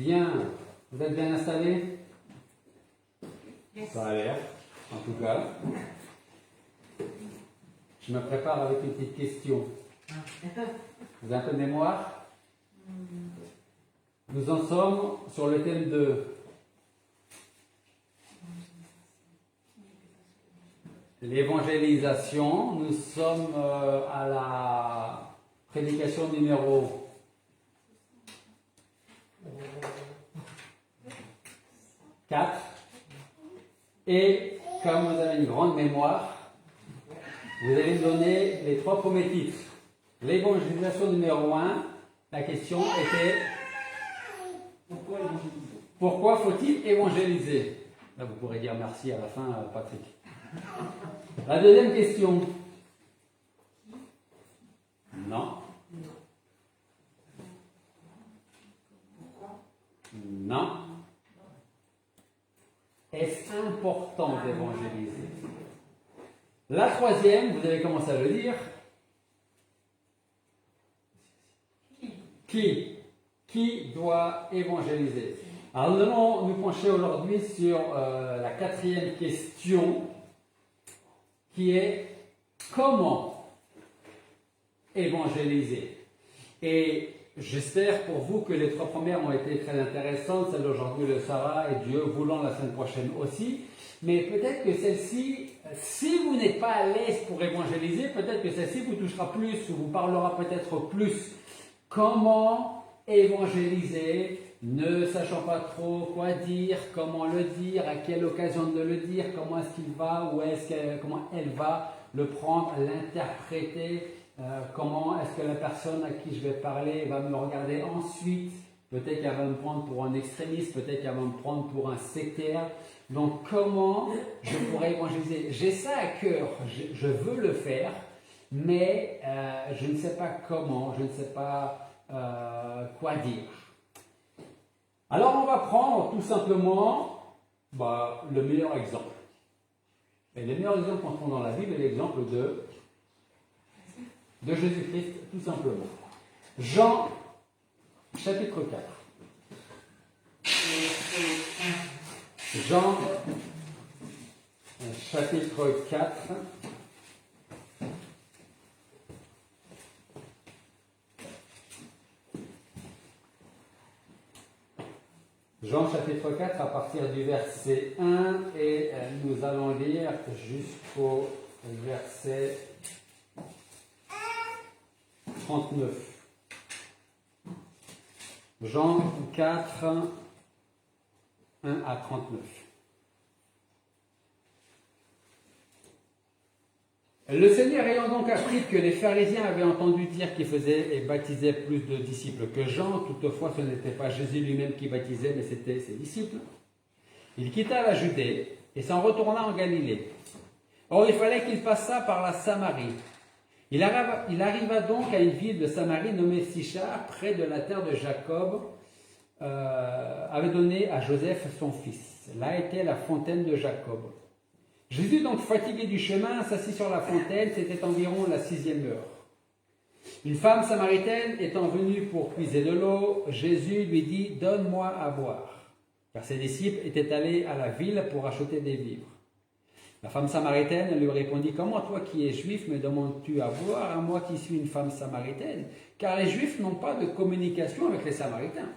Bien. Vous êtes bien installés? Yes. Ça a l'air, en tout cas. Je me prépare avec une petite question. Vous avez un peu de mémoire? Nous en sommes sur le thème de l'évangélisation. Nous sommes à la prédication numéro 4. Et comme vous avez une grande mémoire, vous allez me donner les 3 premiers titres. L'évangélisation numéro 1, la question était pourquoi faut-il évangéliser? Là, vous pourrez dire merci à la fin, Patrick. La deuxième question. Non. Non. Est-ce important d'évangéliser? La troisième, vous avez commencé à le dire. Qui doit évangéliser? Alors nous allons nous pencher aujourd'hui sur la 4e question qui est comment évangéliser? Et j'espère pour vous que les 3 premières ont été très intéressantes, celle d'aujourd'hui le sera et Dieu voulant la semaine prochaine aussi. Mais peut-être que celle-ci, si vous n'êtes pas à l'aise pour évangéliser, peut-être que celle-ci vous touchera plus ou vous parlera peut-être plus. Comment évangéliser, ne sachant pas trop quoi dire, comment le dire, à quelle occasion de le dire, comment est-ce qu'il va, comment elle va le prendre, l'interpréter, comment est-ce que la personne à qui je vais parler va me regarder ensuite, peut-être qu'elle va me prendre pour un extrémiste, peut-être qu'elle va me prendre pour un sectaire. Donc comment je pourrais évangéliser? J'ai ça à cœur, je veux le faire, mais je ne sais pas comment, je ne sais pas quoi dire. Alors on va prendre tout simplement le meilleur exemple. Et le meilleur exemple qu'on trouve dans la Bible est l'exemple de Jésus-Christ, tout simplement. Jean, chapitre 4. Jean, chapitre 4. Jean chapitre 4 à partir du verset 1 et nous allons lire jusqu'au verset 39. Jean 4, 1 à 39. Le Seigneur ayant donc appris que les pharisiens avaient entendu dire qu'il faisait et baptisait plus de disciples que Jean, toutefois ce n'était pas Jésus lui-même qui baptisait, mais c'était ses disciples, il quitta la Judée et s'en retourna en Galilée. Or il fallait qu'il passât par la Samarie. Il arriva donc à une ville de Samarie nommée Sychar, près de la terre de Jacob, avait donné à Joseph son fils. Là était la fontaine de Jacob. Jésus, donc fatigué du chemin, s'assit sur la fontaine, c'était environ la 6e heure. Une femme samaritaine étant venue pour puiser de l'eau, Jésus lui dit « Donne-moi à boire », car ses disciples étaient allés à la ville pour acheter des vivres. La femme samaritaine lui répondit « Comment toi qui es juif me demandes-tu à boire, à moi qui suis une femme samaritaine? Car les juifs n'ont pas de communication avec les samaritains. »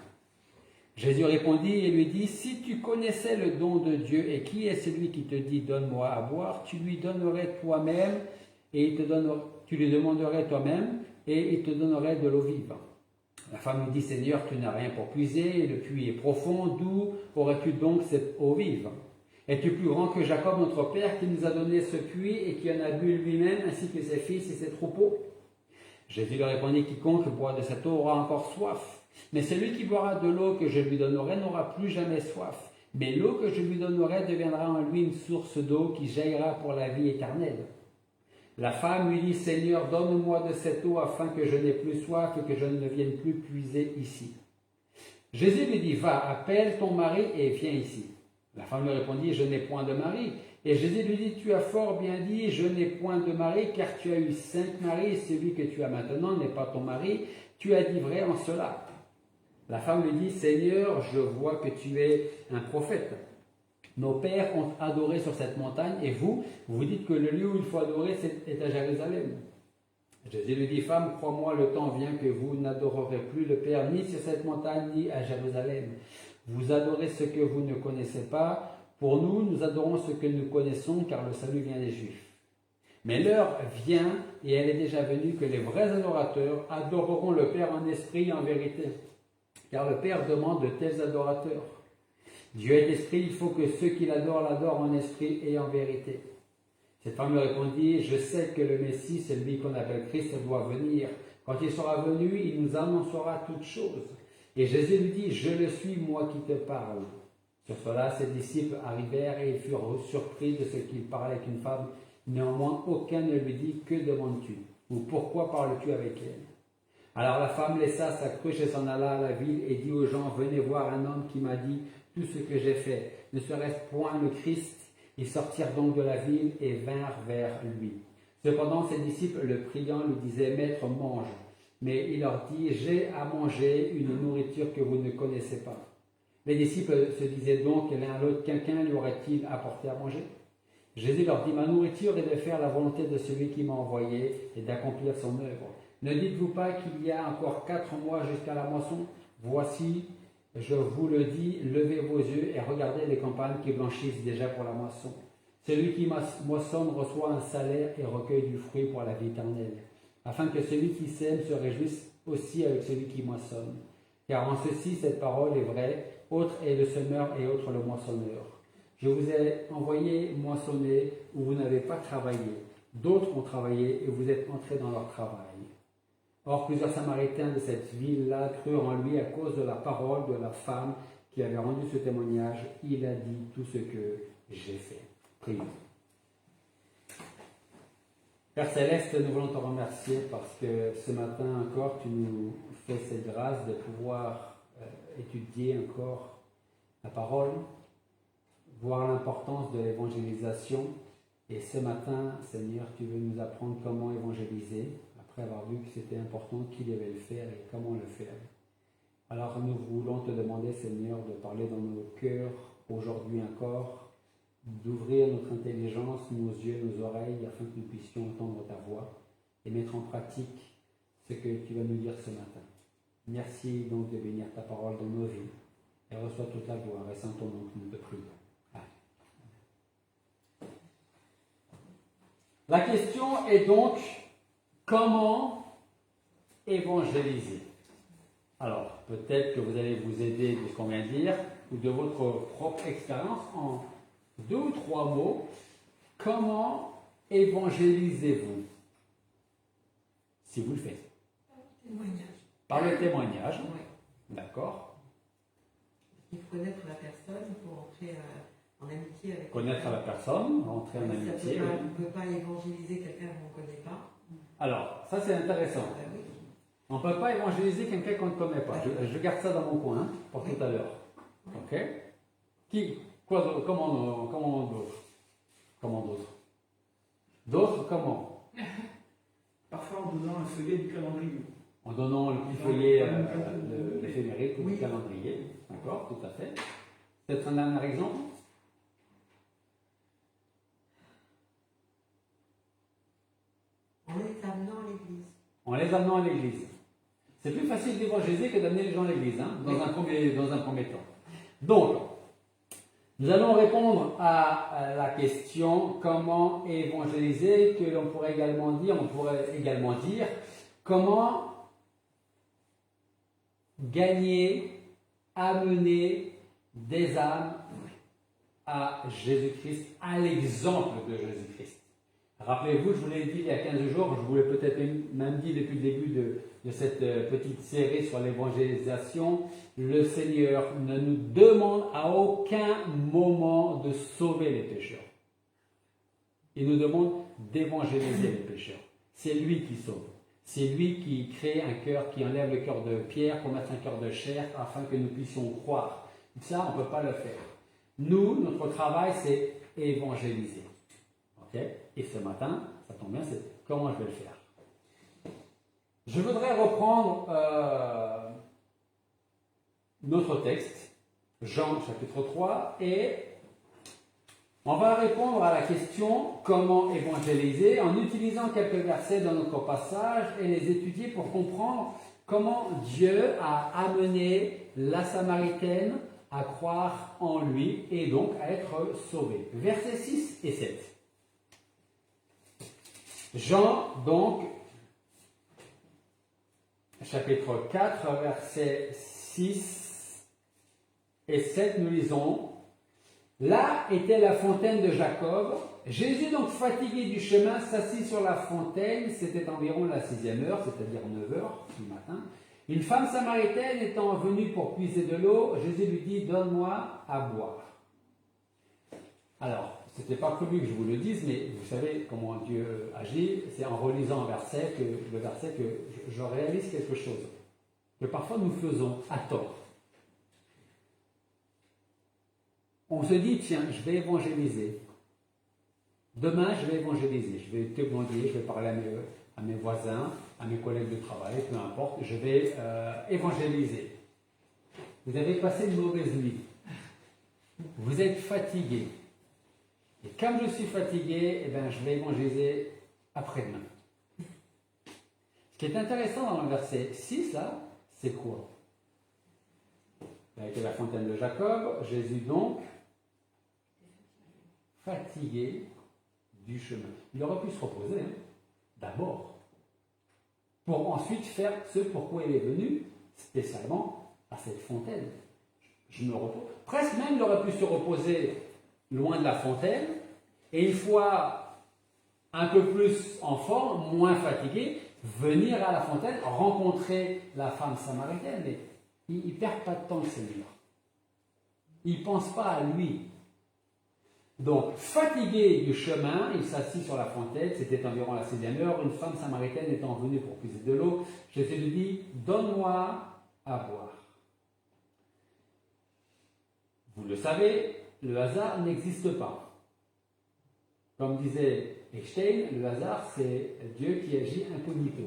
Jésus répondit et lui dit, « Si tu connaissais le don de Dieu et qui est celui qui te dit « Donne-moi à boire », tu lui donnerais toi-même et tu lui demanderais toi-même et il te donnerait de l'eau vive. » La femme lui dit, « Seigneur, tu n'as rien pour puiser, et le puits est profond, d'où aurais-tu donc cette eau vive? Es-tu plus grand que Jacob, notre père, qui nous a donné ce puits et qui en a bu lui-même, ainsi que ses fils et ses troupeaux? » Jésus lui répondit, « Quiconque boit de cette eau aura encore soif. Mais celui qui boira de l'eau que je lui donnerai n'aura plus jamais soif. Mais l'eau que je lui donnerai deviendra en lui une source d'eau qui jaillira pour la vie éternelle. » La femme lui dit, « Seigneur, donne-moi de cette eau afin que je n'ai plus soif et que je ne vienne plus puiser ici. » Jésus lui dit, « Va, appelle ton mari et viens ici. » La femme lui répondit, « Je n'ai point de mari. » Et Jésus lui dit, « Tu as fort bien dit, je n'ai point de mari, car tu as eu 5 maris, et celui que tu as maintenant n'est pas ton mari. Tu as dit vrai en cela. » La femme lui dit, Seigneur, je vois que tu es un prophète. Nos pères ont adoré sur cette montagne et vous dites que le lieu où il faut adorer est à Jérusalem. Jésus lui dit, femme, crois-moi, le temps vient que vous n'adorerez plus le Père ni sur cette montagne ni à Jérusalem. Vous adorez ce que vous ne connaissez pas. Pour nous, nous adorons ce que nous connaissons car le salut vient des Juifs. Mais l'heure vient, et elle est déjà venue, que les vrais adorateurs adoreront le Père en esprit et en vérité. Car le Père demande de tels adorateurs. Dieu est esprit, il faut que ceux qui l'adorent en esprit et en vérité. Cette femme lui répondit, je sais que le Messie, celui qu'on appelle Christ, doit venir. Quand il sera venu, il nous annoncera toutes choses. Et Jésus lui dit, je le suis, moi qui te parle. Sur cela, ses disciples arrivèrent et ils furent surpris de ce qu'il parlait avec une femme. Néanmoins, aucun ne lui dit, que demandes-tu? Ou pourquoi parles-tu avec elle? Alors la femme laissa sa cruche et s'en alla à la ville et dit aux gens, venez voir un homme qui m'a dit tout ce que j'ai fait. Ne serait-ce point le Christ? Ils sortirent donc de la ville et vinrent vers lui. Cependant, ses disciples, le priant, lui disaient, Maître, mange. Mais il leur dit, j'ai à manger une nourriture que vous ne connaissez pas. Les disciples se disaient donc l'un à l'autre, quelqu'un lui aurait-il apporté à manger? Jésus leur dit, ma nourriture est de faire la volonté de celui qui m'a envoyé et d'accomplir son œuvre. Ne dites-vous pas qu'il y a encore 4 mois jusqu'à la moisson? Voici, je vous le dis, levez vos yeux et regardez les campagnes qui blanchissent déjà pour la moisson. Celui qui moissonne reçoit un salaire et recueille du fruit pour la vie éternelle, afin que celui qui sème se réjouisse aussi avec celui qui moissonne. Car en ceci, cette parole est vraie, autre est le semeur et autre le moissonneur. Je vous ai envoyé moissonner où vous n'avez pas travaillé. D'autres ont travaillé et vous êtes entrés dans leur travail. Or, plusieurs Samaritains de cette ville-là crurent en lui à cause de la parole de la femme qui avait rendu ce témoignage. Il a dit tout ce que j'ai fait. Prions. Père Céleste, nous voulons te remercier parce que ce matin encore, tu nous fais cette grâce de pouvoir étudier encore la parole, voir l'importance de l'évangélisation. Et ce matin, Seigneur, tu veux nous apprendre comment évangéliser, après avoir vu que c'était important, qui devait le faire et comment le faire. Alors nous voulons te demander, Seigneur, de parler dans nos cœurs aujourd'hui encore, d'ouvrir notre intelligence, nos yeux, nos oreilles, afin que nous puissions entendre ta voix et mettre en pratique ce que tu vas nous dire ce matin. Merci donc de bénir ta parole dans nos vies et reçois toute la gloire et sans ton nom que nous te prions. Amen. La question est donc, comment évangéliser? Alors, peut-être que vous allez vous aider de ce qu'on vient de dire ou de votre propre expérience en 2 ou 3 mots. Comment évangélisez-vous? Si vous le faites. Témoignage. Par le témoignage. Oui. D'accord. Il faut connaître la personne pour entrer en amitié avec Connaître la personne, entrer en amitié. On ne peut pas évangéliser quelqu'un qu'on ne connaît pas. Alors, ça c'est intéressant. Oui. On ne peut pas évangéliser quelqu'un qu'on ne connaît pas. Je garde ça dans mon coin hein, pour tout à l'heure. Ok? Comment d'autres? Comment d'autres? D'autres comment? Parfois en donnant un feuillet du calendrier. En donnant le petit feuillet, l'éphéméride ou le calendrier. D'accord, tout à fait. Peut-être un dernier exemple? En les amenant à l'église. En les amenant à l'église. C'est plus facile d'évangéliser que d'amener les gens à l'église, hein, dans un premier temps. Donc, nous allons répondre à la question comment évangéliser, que l'on pourrait également dire comment gagner, amener des âmes à Jésus-Christ, à l'exemple de Jésus-Christ. Rappelez-vous, je vous l'ai dit il y a 15 jours, je vous l'ai peut-être même dit depuis le début de cette petite série sur l'évangélisation, le Seigneur ne nous demande à aucun moment de sauver les pécheurs. Il nous demande d'évangéliser les pécheurs. C'est lui qui sauve. C'est lui qui crée un cœur, qui enlève le cœur de pierre pour mettre un cœur de chair afin que nous puissions croire. Ça, on ne peut pas le faire. Nous, notre travail, c'est évangéliser. Okay? Et ce matin, ça tombe bien, c'est comment je vais le faire. Je voudrais reprendre notre texte, Jean chapitre 3, et on va répondre à la question comment évangéliser en utilisant quelques versets dans notre passage et les étudier pour comprendre comment Dieu a amené la Samaritaine à croire en lui et donc à être sauvée. Versets 6 et 7. Jean, donc, chapitre 4, versets 6 et 7, nous lisons: Là était la fontaine de Jacob. Jésus, donc fatigué du chemin, s'assit sur la fontaine. C'était environ la 6e heure, c'est-à-dire 9 heures du matin. Une femme samaritaine étant venue pour puiser de l'eau, Jésus lui dit: Donne-moi à boire. Alors, ce n'était pas prévu que je vous le dise, mais vous savez comment Dieu agit. C'est en relisant le verset que je réalise quelque chose que parfois nous faisons à tort. On se dit, tiens, je vais évangéliser. Demain, je vais évangéliser. Je vais témoigner, je vais parler à mes voisins, à mes collègues de travail, peu importe. Je vais évangéliser. Vous avez passé une mauvaise nuit. Vous êtes fatigué. Et comme je suis fatigué, eh bien, je vais évangéliser après-demain. Ce qui est intéressant dans le verset 6, là, c'est quoi? Avec la fontaine de Jacob, Jésus donc, fatigué du chemin. Il aurait pu se reposer, d'abord, pour ensuite faire ce pourquoi il est venu, spécialement à cette fontaine. Je me repose. Presque même, il aurait pu se reposer loin de la fontaine, et une fois un peu plus en forme, moins fatigué, venir à la fontaine, rencontrer la femme samaritaine. Mais il ne perd pas de temps, le Seigneur. Il ne pense pas à lui. Donc, fatigué du chemin, il s'assit sur la fontaine, c'était environ la 6e heure, une femme samaritaine étant venue pour puiser de l'eau, Jésus lui dit: Donne-moi à boire. Vous le savez, le hasard n'existe pas. Comme disait Einstein, le hasard, c'est Dieu qui agit incognito.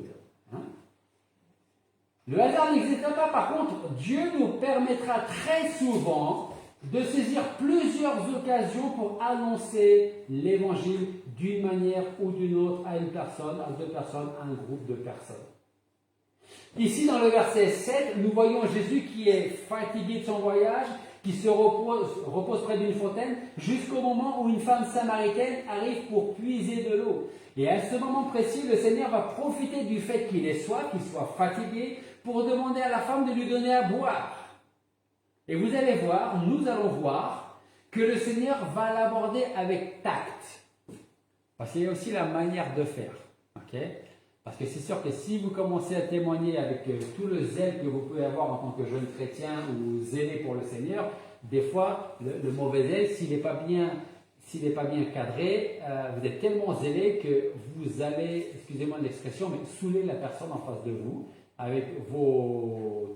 Le hasard n'existe pas, par contre, Dieu nous permettra très souvent de saisir plusieurs occasions pour annoncer l'évangile d'une manière ou d'une autre à une personne, à deux personnes, à un groupe de personnes. Ici, dans le verset 7, nous voyons Jésus qui est fatigué de son voyage, qui se repose près d'une fontaine, jusqu'au moment où une femme samaritaine arrive pour puiser de l'eau. Et à ce moment précis, le Seigneur va profiter du fait qu'il ait soif, qu'il soit fatigué, pour demander à la femme de lui donner à boire. Et vous allez voir, nous allons voir, que le Seigneur va l'aborder avec tact. Parce qu'il y a aussi la manière de faire. Okay? Parce que c'est sûr que si vous commencez à témoigner avec tout le zèle que vous pouvez avoir en tant que jeune chrétien ou zélé pour le Seigneur, des fois, le mauvais zèle, s'il n'est pas bien cadré, vous êtes tellement zélé que vous allez, excusez-moi l'expression, mais saouler la personne en face de vous avec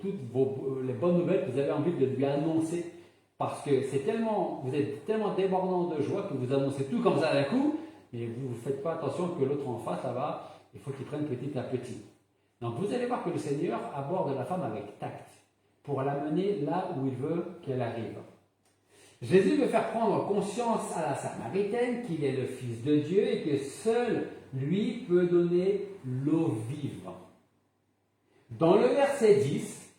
les bonnes nouvelles que vous avez envie de lui annoncer. Parce que vous êtes tellement débordant de joie que vous annoncez tout comme ça d'un coup, et vous ne faites pas attention que l'autre en face, là-bas, il faut qu'il prenne petit à petit. Donc vous allez voir que le Seigneur aborde la femme avec tact pour l'amener là où il veut qu'elle arrive. Jésus veut faire prendre conscience à la Samaritaine qu'il est le Fils de Dieu et que seul lui peut donner l'eau vive. Dans le verset 10,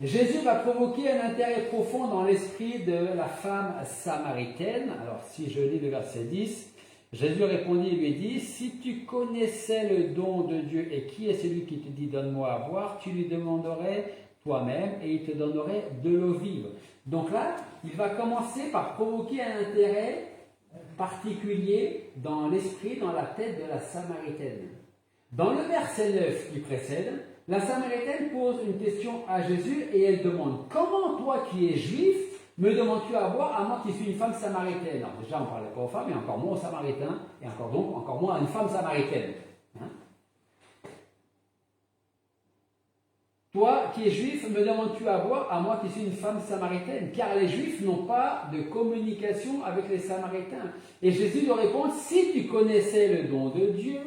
Jésus va provoquer un intérêt profond dans l'esprit de la femme samaritaine. Alors si je lis le verset 10, Jésus répondit et lui dit: Si tu connaissais le don de Dieu et qui est celui qui te dit donne-moi à boire, tu lui demanderais toi-même et il te donnerait de l'eau vive. Donc là, il va commencer par provoquer un intérêt particulier dans l'esprit, dans la tête de la Samaritaine. Dans le verset 9 qui précède, la Samaritaine pose une question à Jésus et elle demande: Comment toi qui es juif, me demandes-tu à boire à moi qui suis une femme samaritaine? Alors déjà, on ne parlait pas aux femmes, et encore moins aux samaritains, et encore moins à une femme samaritaine. Toi qui es juif, me demandes-tu à boire à moi qui suis une femme samaritaine? Car les juifs n'ont pas de communication avec les samaritains. Et Jésus leur répond: Si tu connaissais le don de Dieu.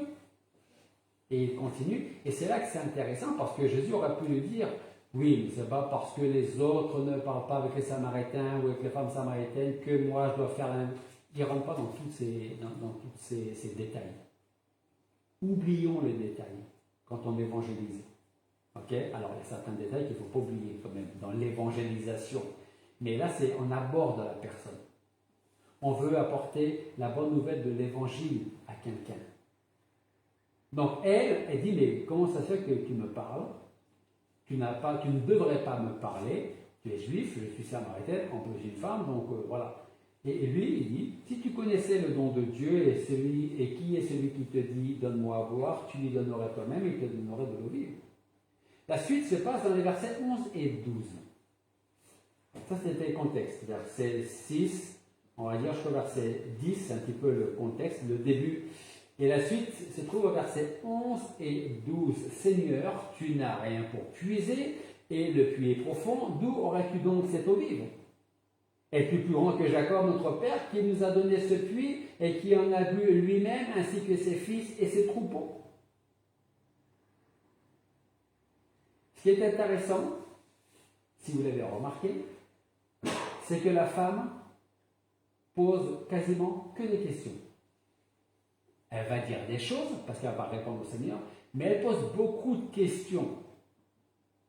Et il continue, et c'est là que c'est intéressant, parce que Jésus aurait pu lui dire: Oui, mais c'est pas parce que les autres ne parlent pas avec les Samaritains ou avec les femmes samaritaines que moi je dois faire un... Il ne rentre pas dans tous ces détails. Oublions les détails quand on évangélise. Ok? Alors il y a certains détails qu'il ne faut pas oublier quand même dans l'évangélisation. Mais là, on aborde la personne. On veut apporter la bonne nouvelle de l'évangile à quelqu'un. Donc elle dit, mais comment ça se fait que tu me parles? Tu ne devrais pas me parler. Tu es juif, je suis samaritaine, en plus une femme, donc voilà. Et lui, il dit, si tu connaissais le don de Dieu et qui est celui qui te dit, donne-moi à boire, tu lui donnerais toi-même et il te donnerait de l'eau vive. La suite se passe dans les versets 11 et 12. Ça, c'était le contexte. Verset 6, on va dire jusqu'au verset 10, c'est un petit peu le contexte, le début. Et la suite se trouve au verset 11 et 12. Seigneur, tu n'as rien pour puiser, et le puits est profond. D'où aurais-tu donc cette eau vive? Es-tu plus grand que Jacob, notre père, qui nous a donné ce puits et qui en a bu lui-même, ainsi que ses fils et ses troupeaux? Ce qui est intéressant, si vous l'avez remarqué, c'est que la femme pose quasiment que des questions. Elle va dire des choses, parce qu'elle va répondre au Seigneur, mais elle pose beaucoup de questions.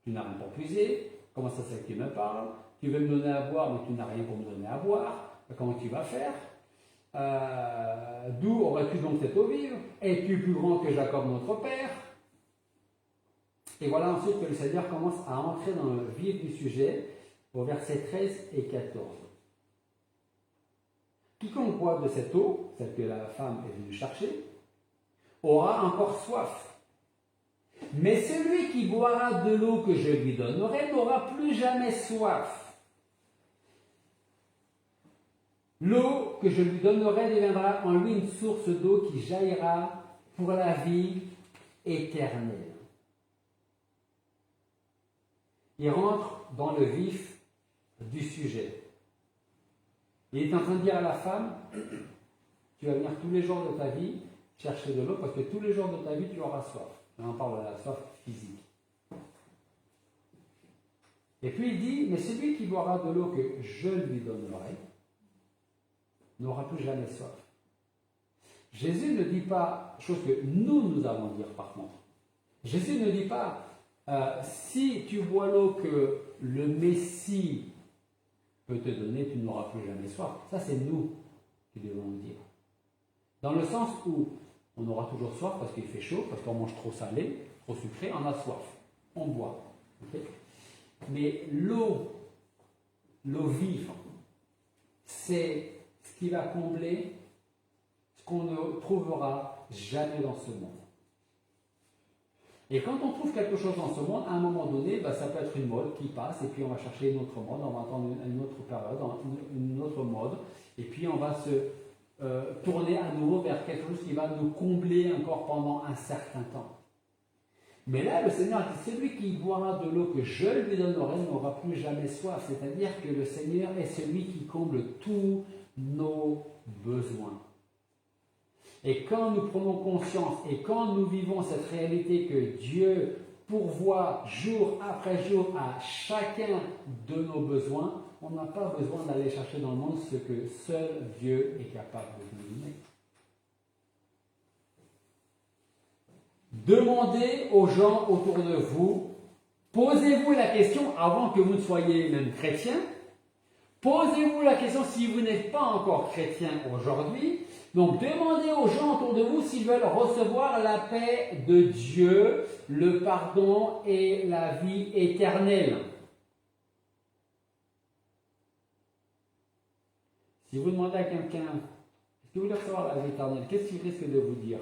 Tu n'as rien pour puiser, comment ça se fait que tu me parles? Tu veux me donner à boire, mais tu n'as rien pour me donner à boire, comment tu vas faire? D'où aurais-tu donc cette eau vive? Es-tu plus grand que Jacob notre père? Et voilà ensuite que le Seigneur commence à entrer dans le vif du sujet, au verset 13 et 14. Quiconque boit de cette eau, celle que la femme est venue chercher, aura encore soif. Mais celui qui boira de l'eau que je lui donnerai n'aura plus jamais soif. L'eau que je lui donnerai deviendra en lui une source d'eau qui jaillira pour la vie éternelle. Il rentre dans le vif du sujet. Il est en train de dire à la femme, tu vas venir tous les jours de ta vie chercher de l'eau parce que tous les jours de ta vie tu auras soif. On parle de la soif physique. Et puis il dit, mais celui qui boira de l'eau que je lui donnerai n'aura plus jamais soif. Jésus ne dit pas, chose que nous allons dire par contre. Jésus ne dit pas, si tu bois l'eau que le Messie peut te donner, tu n'auras plus jamais soif. Ça, c'est nous qui devons le dire. Dans le sens où on aura toujours soif parce qu'il fait chaud, parce qu'on mange trop salé, trop sucré, on a soif. On boit. Okay? Mais l'eau vive, c'est ce qui va combler ce qu'on ne trouvera jamais dans ce monde. Et quand on trouve quelque chose dans ce monde, à un moment donné, ça peut être une mode qui passe, et puis on va chercher une autre mode, on va attendre une autre période, une autre mode, et puis on va se tourner à nouveau vers quelque chose qui va nous combler encore pendant un certain temps. Mais là, le Seigneur dit, celui qui boira de l'eau que je lui donnerai n'aura plus jamais soif. C'est-à-dire que le Seigneur est celui qui comble tous nos besoins. Et quand nous prenons conscience et quand nous vivons cette réalité que Dieu pourvoit jour après jour à chacun de nos besoins, on n'a pas besoin d'aller chercher dans le monde ce que seul Dieu est capable de nous donner. Demandez aux gens autour de vous, posez-vous la question avant que vous ne soyez même chrétien, posez-vous la question si vous n'êtes pas encore chrétien aujourd'hui. Donc demandez aux gens autour de vous s'ils veulent recevoir la paix de Dieu, le pardon et la vie éternelle. Si vous demandez à quelqu'un, est-ce que vous voulez recevoir la vie éternelle, qu'est-ce qu'il risque de vous dire?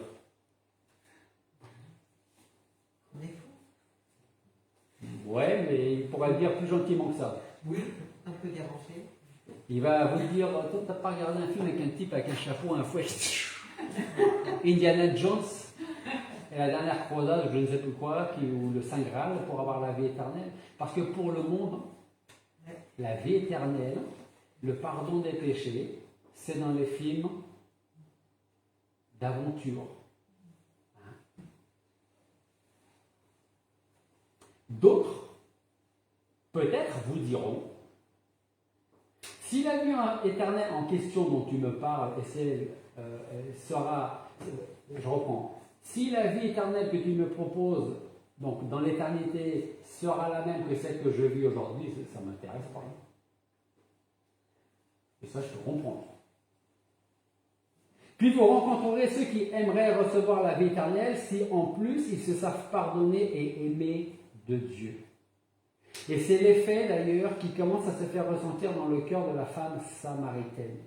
On est fou. Ouais, mais il pourra le dire plus gentiment que ça. Oui, un peu dérangé. Il va vous dire, toi, t'as pas regardé un film avec un type avec un chapeau, un fouet, Indiana Jones, et la dernière croisade, je ne sais plus quoi, ou le Saint Graal pour avoir la vie éternelle. Parce que pour le monde, la vie éternelle, le pardon des péchés, c'est dans les films d'aventure. D'autres peut-être vous diront, si la vie éternelle en question dont tu me parles, je reprends, si la vie éternelle que tu me proposes, donc dans l'éternité, sera la même que celle que je vis aujourd'hui, ça ne m'intéresse pas. Et ça, je peux comprendre. Puis vous rencontrerez ceux qui aimeraient recevoir la vie éternelle si en plus ils se savent pardonner et aimer de Dieu. Et c'est l'effet d'ailleurs qui commence à se faire ressentir dans le cœur de la femme samaritaine.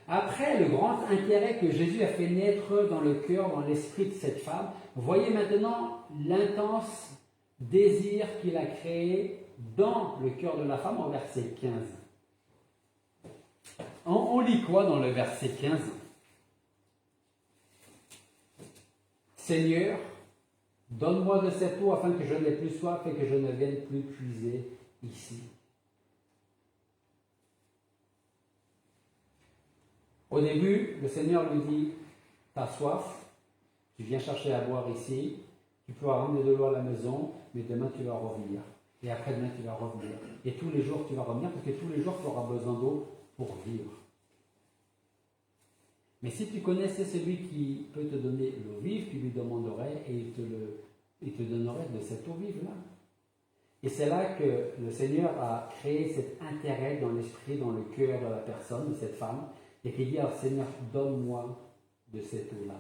Après le grand intérêt que Jésus a fait naître dans le cœur, dans l'esprit de cette femme, voyez maintenant l'intense désir qu'il a créé dans le cœur de la femme au verset 15. On lit quoi dans le verset 15? Seigneur, donne-moi de cette eau afin que je n'ai plus soif et que je ne vienne plus puiser ici. Au début, le Seigneur lui dit, t'as soif, tu viens chercher à boire ici, tu peux ramener de l'eau à la maison, mais demain tu vas revenir. Et après-demain tu vas revenir. Et tous les jours tu vas revenir, parce que tous les jours tu auras besoin d'eau pour vivre. Mais si tu connaissais celui qui peut te donner l'eau vive, tu lui demanderais et il te donnerait de cette eau vive-là. Et c'est là que le Seigneur a créé cet intérêt dans l'esprit, dans le cœur de la personne, de cette femme, et qui dit alors Seigneur, donne-moi de cette eau-là.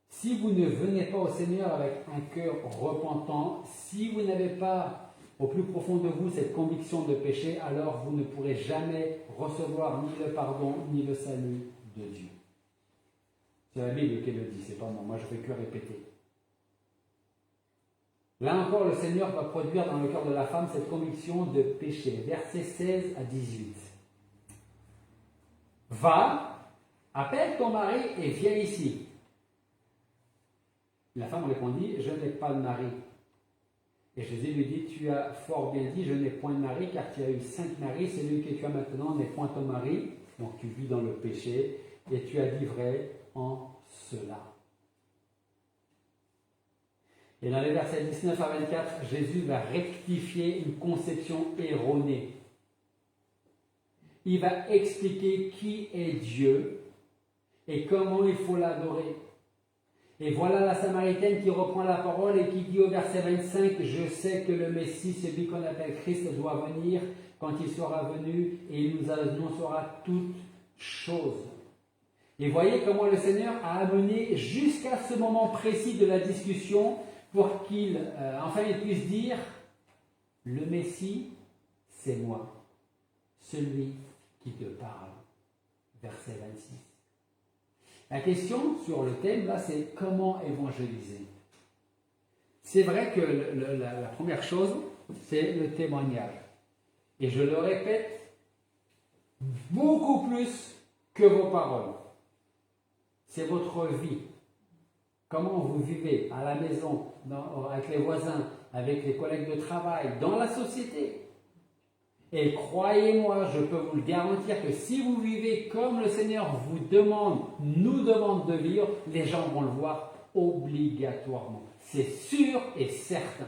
Si vous ne venez pas au Seigneur avec un cœur repentant, si vous n'avez pas au plus profond de vous cette conviction de péché, alors vous ne pourrez jamais recevoir ni le pardon ni le salut de Dieu. C'est la Bible qui le dit, c'est pas moi, moi je ne fais que répéter. Là encore, le Seigneur va produire dans le cœur de la femme cette conviction de péché. Versets 16 à 18. Va, appelle ton mari et viens ici. La femme répondit, je n'ai pas de mari. Et Jésus lui dit, tu as fort bien dit, je n'ai point de mari, car tu as eu 5 maris, celui que tu as maintenant n'est point ton mari. Donc tu vis dans le péché, et tu as dit vrai en cela. Et dans les versets 19 à 24, Jésus va rectifier une conception erronée. Il va expliquer qui est Dieu et comment il faut l'adorer. Et voilà la Samaritaine qui reprend la parole et qui dit au verset 25, « Je sais que le Messie, celui qu'on appelle Christ, doit venir quand il sera venu et il nous annoncera toutes choses. » Et voyez comment le Seigneur a amené jusqu'à ce moment précis de la discussion pour qu'il il puisse dire, « Le Messie, c'est moi, celui qui te parle. » Verset 26. La question sur le thème, là, c'est comment évangéliser. C'est vrai que la première chose, c'est le témoignage. Et je le répète, beaucoup plus que vos paroles. C'est votre vie. Comment vous vivez à la maison, avec les voisins, avec les collègues de travail, dans la société. Et croyez-moi, je peux vous le garantir que si vous vivez comme le Seigneur vous demande, nous demande de vivre, les gens vont le voir obligatoirement. C'est sûr et certain.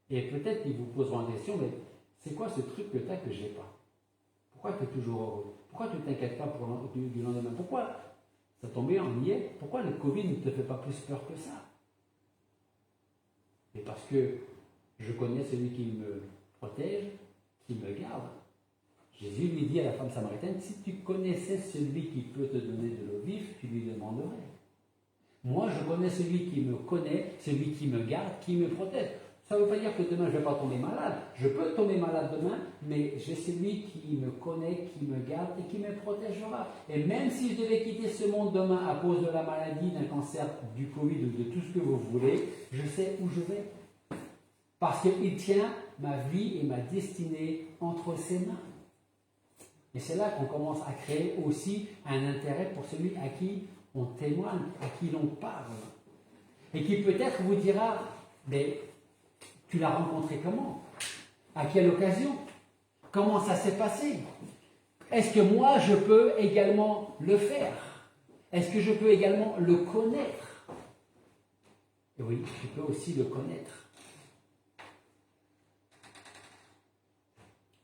Et peut-être qu'ils vous poseront la question, mais c'est quoi ce truc que tu as que j'ai pas? Pourquoi tu es toujours heureux? Pourquoi tu ne t'inquiètes pas du lendemain? Pourquoi ça tombe bien, on y est? Pourquoi le Covid ne te fait pas plus peur que ça? Et parce que je connais celui qui me protège, qui me garde. Jésus lui dit à la femme samaritaine, si tu connaissais celui qui peut te donner de l'eau vive, tu lui demanderais. Moi, je connais celui qui me connaît, celui qui me garde, qui me protège. Ça ne veut pas dire que demain je ne vais pas tomber malade. Je peux tomber malade demain, mais j'ai celui qui me connaît, qui me garde et qui me protégera. Et même si je devais quitter ce monde demain à cause de la maladie, d'un cancer, du Covid ou de tout ce que vous voulez, je sais où je vais. Parce qu'il tient ma vie et ma destinée entre ses mains. Et c'est là qu'on commence à créer aussi un intérêt pour celui à qui on témoigne, à qui l'on parle. Et qui peut-être vous dira, mais tu l'as rencontré comment? À quelle occasion? Comment ça s'est passé? Est-ce que moi je peux également le faire? Est-ce que je peux également le connaître? Et oui, tu peux aussi le connaître.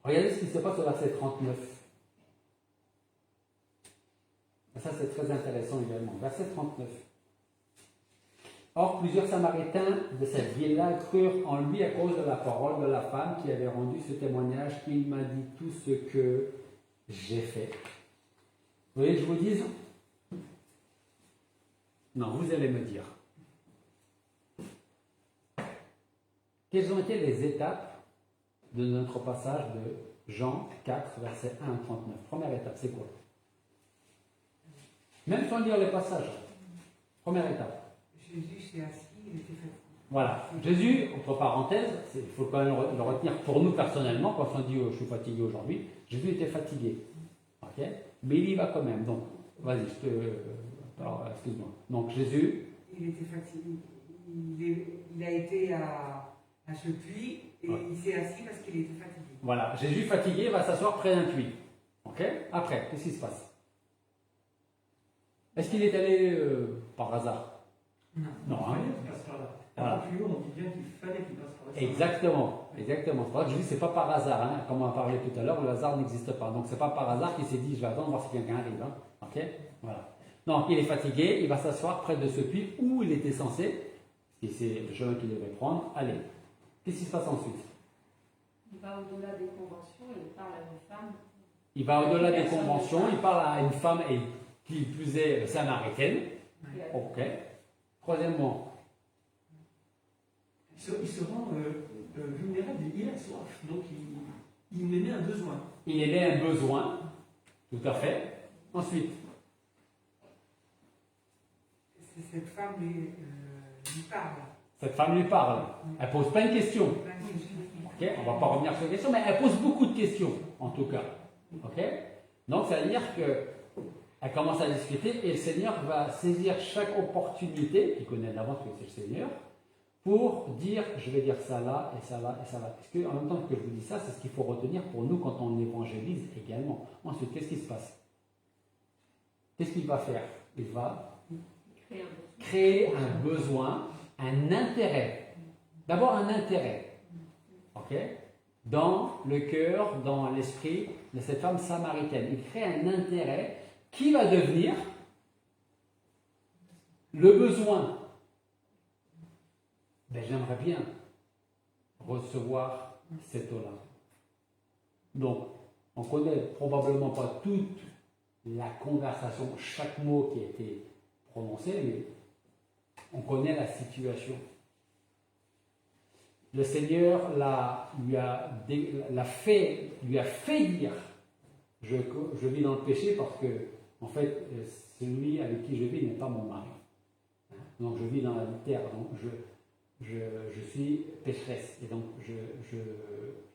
Regardez ce qui se passe au verset 39. Et ça, c'est très intéressant également. Verset 39. Or, plusieurs Samaritains de cette ville-là crurent en lui à cause de la parole de la femme qui avait rendu ce témoignage. Il m'a dit tout ce que j'ai fait. Vous voyez, je vous dis, non, vous allez me dire. Quelles ont été les étapes de notre passage de Jean 4, verset 1 à 39? Première étape, c'est quoi? Même sans lire les passages. Première étape. Jésus s'est assis, il était fatigué. Voilà. Jésus, entre parenthèses, il faut quand même le retenir pour nous personnellement, quand on dit je suis fatigué aujourd'hui, Jésus était fatigué. Ok? Mais il y va quand même. Donc, vas-y, alors, excuse-moi. Donc, Jésus. Il était fatigué. Il a été à ce puits et Ouais. il s'est assis parce qu'il était fatigué. Voilà. Jésus fatigué va s'asseoir près d'un puits. Ok? Après, qu'est-ce qui se passe? Est-ce qu'il est allé par hasard? Non, hein? Il passe par là. Voilà. Plus haut, on dit bien qu'il fallait qu'il passe par là. Exactement, exactement. C'est pour ça que je dis c'est pas par hasard, hein. Comme on a parlé tout à l'heure, le hasard n'existe pas. Donc c'est pas par hasard qu'il s'est dit je vais attendre voir si quelqu'un arrive. Hein. Ok? Voilà. Donc il est fatigué, il va s'asseoir près de ce puits où il était censé, et c'est le chemin qu'il devait prendre, aller. Qu'est-ce qui se passe ensuite? Il va au-delà des conventions et il parle à une femme. Il va au-delà des conventions, il parle à une femme et qui plus est samaritaine. Ok. Troisièmement, Il se rend vulnérable et il a soif. Donc il émet un besoin. il émet un besoin, tout à fait. Ensuite, Cette femme lui parle. cette femme lui parle. Elle pose plein de questions. Ok, on ne va pas revenir sur les questions, mais elle pose beaucoup de questions, en tout cas. Ok, donc ça veut dire qu'elle commence à discuter et le Seigneur va saisir chaque opportunité, qu'il connaît d'avance que c'est le Seigneur, pour dire je vais dire ça là et ça là et ça là. Parce qu'en même temps que je vous dis ça, c'est ce qu'il faut retenir pour nous quand on évangélise également. Ensuite, qu'est-ce qui se passe? Qu'est-ce qu'il va faire? Il va créer un besoin, un intérêt. D'abord un intérêt. Ok? Dans le cœur, dans l'esprit de cette femme samaritaine. Il crée un intérêt qui va devenir le besoin. Ben, j'aimerais bien recevoir cette eau-là. Donc, on ne connaît probablement pas toute la conversation, chaque mot qui a été prononcé, mais on connaît la situation. Le Seigneur lui a fait dire je vis dans le péché parce que, en fait, celui avec qui je vis n'est pas mon mari. Donc, je vis dans la terre, donc je suis pécheresse. Et donc, je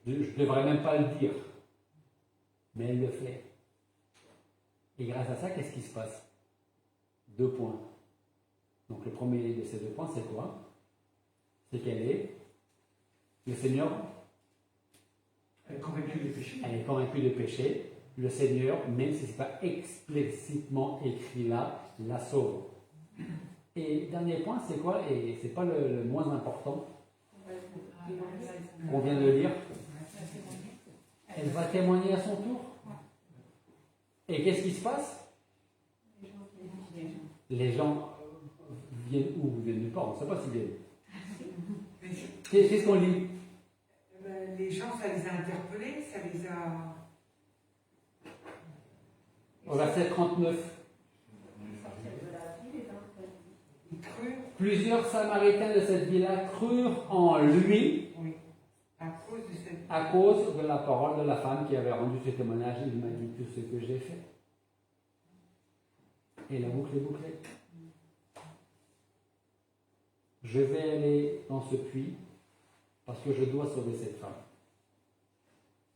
ne devrais même pas le dire. Mais elle le fait. Et grâce à ça, qu'est-ce qui se passe? 2 points. Donc, le premier de ces 2 points, c'est quoi? C'est le Seigneur, Elle est convaincue des péchés. elle est convaincue de péché. Le Seigneur, même si ce n'est pas explicitement écrit là, la sauve. Et dernier point, c'est quoi? Et c'est pas le moins important qu'on vient de lire. Elle va témoigner à son tour. Et qu'est-ce qui se passe? Les gens viennent où? Ils viennent nulle part, on ne sait pas s'ils viennent. Qu'est-ce qu'on lit? Les gens, ça les a interpellés, ça les a... Au verset 39. Ils crurent, Plusieurs Samaritains de cette ville-là crurent en lui oui, à cause de cette... à cause de la parole de la femme qui avait rendu ce témoignage. Il m'a dit tout ce que j'ai fait. Et la boucle est bouclée. Je vais aller dans ce puits parce que je dois sauver cette femme.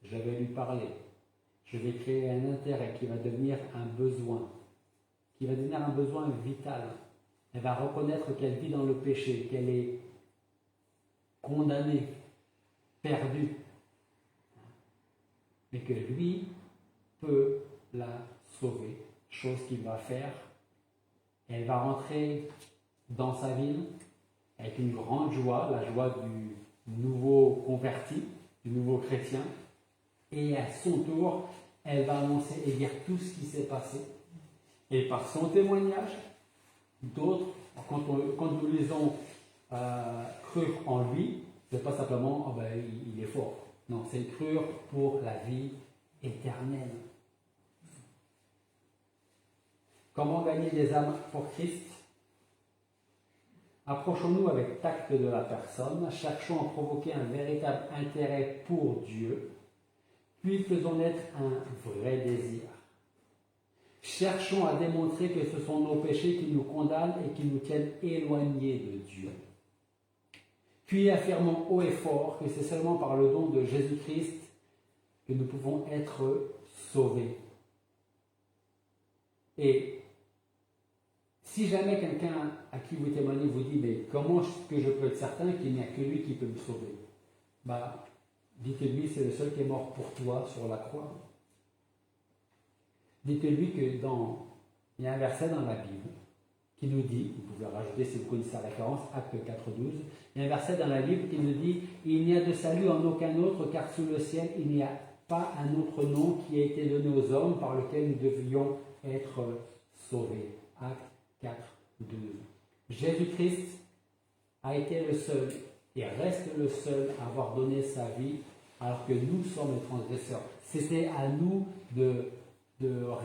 Je vais lui parler. Je vais créer un intérêt qui va devenir un besoin, qui va devenir un besoin vital. Elle va reconnaître qu'elle vit dans le péché, qu'elle est condamnée, perdue, mais que lui peut la sauver, chose qu'il va faire. Elle va rentrer dans sa ville, avec une grande joie, la joie du nouveau converti, du nouveau chrétien. Et à son tour, elle va annoncer et dire tout ce qui s'est passé. Et par son témoignage, d'autres, quand nous les ont crurent en lui, c'est pas simplement oh ben, il est fort. Non, c'est crurent pour la vie éternelle. Comment gagner des âmes pour Christ? Approchons-nous avec tact de la personne, cherchons à provoquer un véritable intérêt pour Dieu, puis faisons naître un vrai désir. Cherchons à démontrer que ce sont nos péchés qui nous condamnent et qui nous tiennent éloignés de Dieu. Puis affirmons haut et fort que c'est seulement par le don de Jésus-Christ que nous pouvons être sauvés. Et si jamais quelqu'un à qui vous témoignez vous dit « mais comment est-ce que je peux être certain qu'il n'y a que lui qui peut me sauver ?» dites-lui c'est le seul qui est mort pour toi sur la croix. Dites-lui que il y a un verset dans la Bible qui nous dit, vous pouvez rajouter si vous connaissez la référence, Acte 4.12, il y a un verset dans la Bible qui nous dit « Il n'y a de salut en aucun autre, car sous le ciel, il n'y a pas un autre nom qui a été donné aux hommes par lequel nous devions être sauvés. » Acte 4.12. Jésus-Christ a été le seul et reste le seul à avoir donné sa vie alors que nous sommes les transgresseurs. C'était à nous de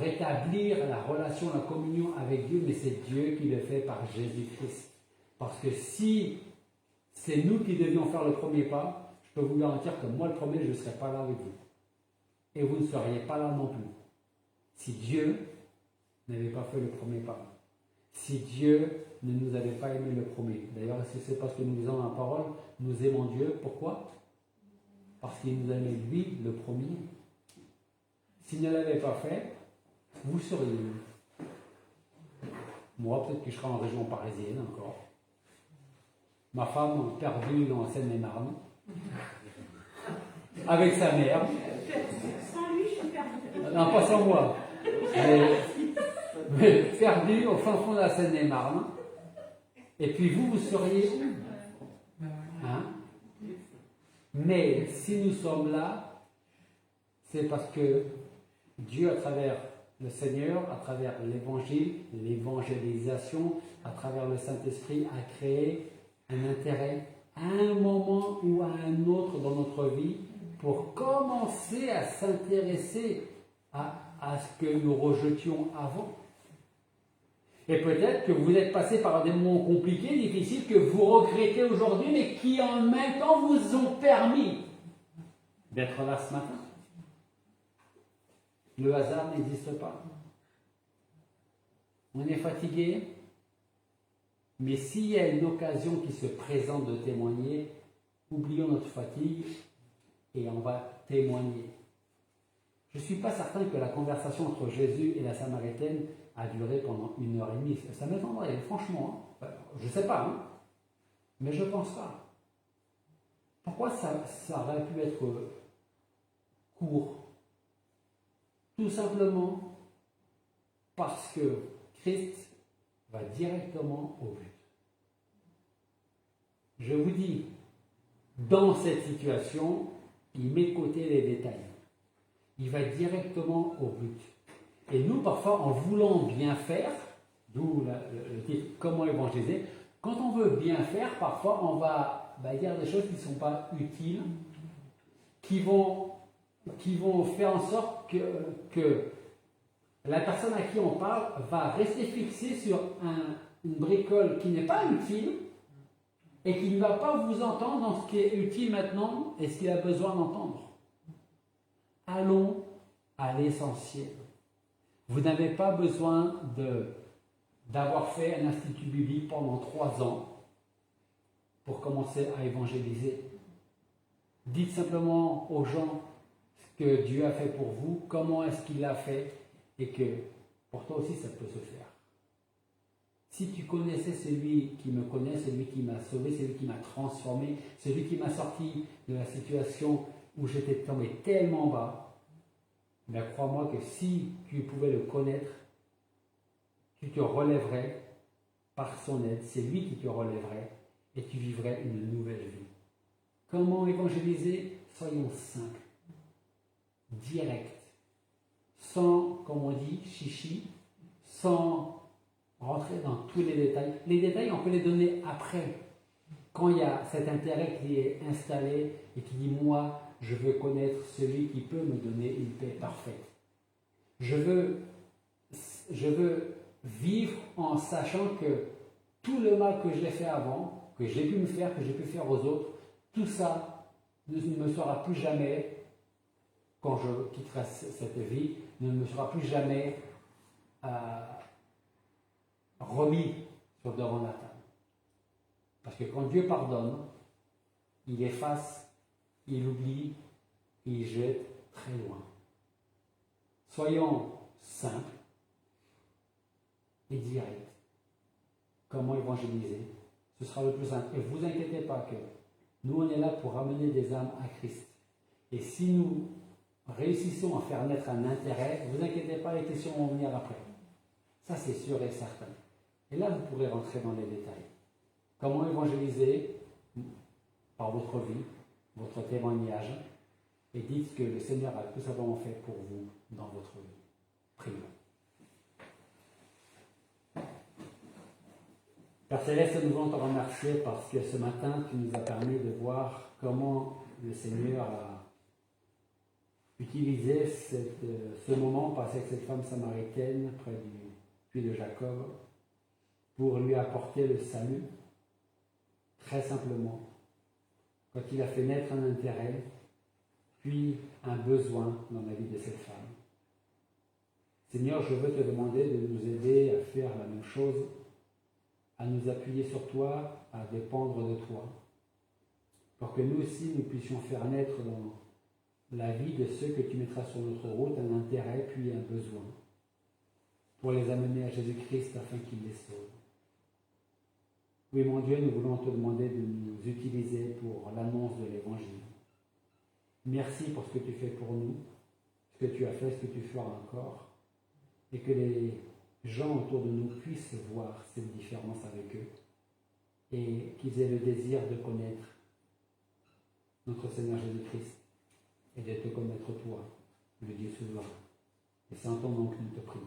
rétablir la relation, la communion avec Dieu, mais c'est Dieu qui le fait par Jésus-Christ. Parce que si c'est nous qui devions faire le premier pas, je peux vous garantir que moi le premier, je ne serais pas là avec vous. Et vous ne seriez pas là non plus. Si Dieu n'avait pas fait le premier pas. Si Dieu ne nous avait pas aimé le premier. D'ailleurs, est-ce que c'est parce que nous lisons la parole, nous aimons Dieu? Pourquoi? Parce qu'il nous a aimé lui le premier. S'il ne l'avait pas fait, vous seriez où? Moi, peut-être que je serais en région parisienne encore. Ma femme perdue dans la Seine-et-Marne. Avec sa mère. Sans lui, je suis perdue. Non, pas sans moi. Mais perdu au fin fond de la Seine-et-Marne. Et puis vous seriez où? Hein? Mais si nous sommes là, c'est parce que Dieu, à travers le Seigneur, à travers l'Évangile, l'évangélisation, à travers le Saint-Esprit, a créé un intérêt à un moment ou à un autre dans notre vie pour commencer à s'intéresser à ce que nous rejetions avant. Et peut-être que vous êtes passé par des moments compliqués, difficiles, que vous regrettez aujourd'hui, mais qui en même temps vous ont permis d'être là ce matin. Le hasard n'existe pas. On est fatigué, mais s'il y a une occasion qui se présente de témoigner, oublions notre fatigue et on va témoigner. Je ne suis pas certain que la conversation entre Jésus et la Samaritaine a duré pendant 1h30. Ça m'étonnerait, franchement. Hein. Je ne sais pas, hein. Mais je ne pense pas. Pourquoi ça aurait pu être court? Tout simplement parce que Christ va directement au but. Je vous dis, dans cette situation, il met de côté les détails. Il va directement au but. Et nous, parfois, en voulant bien faire, d'où le titre « Comment évangéliser », quand on veut bien faire, parfois, on va dire des choses qui ne sont pas utiles, qui vont faire en sorte que la personne à qui on parle va rester fixée sur une bricole qui n'est pas utile et qui ne va pas vous entendre dans ce qui est utile maintenant et ce qu'il a besoin d'entendre. Allons à l'essentiel. Vous n'avez pas besoin d'avoir fait un institut biblique pendant 3 ans pour commencer à évangéliser. Dites simplement aux gens ce que Dieu a fait pour vous, comment est-ce qu'il l'a fait, et que pour toi aussi ça peut se faire. Si tu connaissais celui qui me connaît, celui qui m'a sauvé, celui qui m'a transformé, celui qui m'a sorti de la situation où j'étais tombé tellement bas, mais crois-moi que si tu pouvais le connaître, tu te relèverais par son aide, c'est lui qui te relèverait et tu vivrais une nouvelle vie. Comment évangéliser? Soyons simples, directs, sans, comme on dit, chichi, sans rentrer dans tous les détails. Les détails, on peut les donner après, quand il y a cet intérêt qui est installé et qui dit, moi, je veux connaître celui qui peut me donner une paix parfaite. Je veux vivre en sachant que tout le mal que j'ai fait avant, que j'ai pu me faire, que j'ai pu faire aux autres, tout ça ne me sera plus jamais, quand je quitterai cette vie, ne me sera plus jamais remis sur devant la table. Parce que quand Dieu pardonne, il efface, il oublie, il jette très loin. Soyons simples et directs. Comment évangéliser? Ce sera le plus simple. Et ne vous inquiétez pas que nous, on est là pour ramener des âmes à Christ. Et si nous réussissons à faire naître un intérêt, ne vous inquiétez pas, les questions vont venir après. Ça, c'est sûr et certain. Et là, vous pourrez rentrer dans les détails. Comment évangéliser? Par votre vie, votre témoignage, et dites ce que le Seigneur a tout simplement fait pour vous dans votre vie. Prions. Père Céleste, nous voulons te remercier parce que ce matin, tu nous as permis de voir comment le Seigneur a utilisé ce moment passé avec cette femme samaritaine près du puits de Jacob pour lui apporter le salut, très simplement, quand il a fait naître un intérêt, puis un besoin dans la vie de cette femme. Seigneur, je veux te demander de nous aider à faire la même chose, à nous appuyer sur toi, à dépendre de toi, pour que nous aussi nous puissions faire naître dans la vie de ceux que tu mettras sur notre route un intérêt puis un besoin, pour les amener à Jésus-Christ afin qu'il les sauve. Oui, mon Dieu, nous voulons te demander de nous utiliser pour l'annonce de l'Évangile. Merci pour ce que tu fais pour nous, ce que tu as fait, ce que tu feras encore, et que les gens autour de nous puissent voir cette différence avec eux, et qu'ils aient le désir de connaître notre Seigneur Jésus-Christ, et de te connaître toi, le Dieu souverain. Et c'est en ton nom que nous te prions.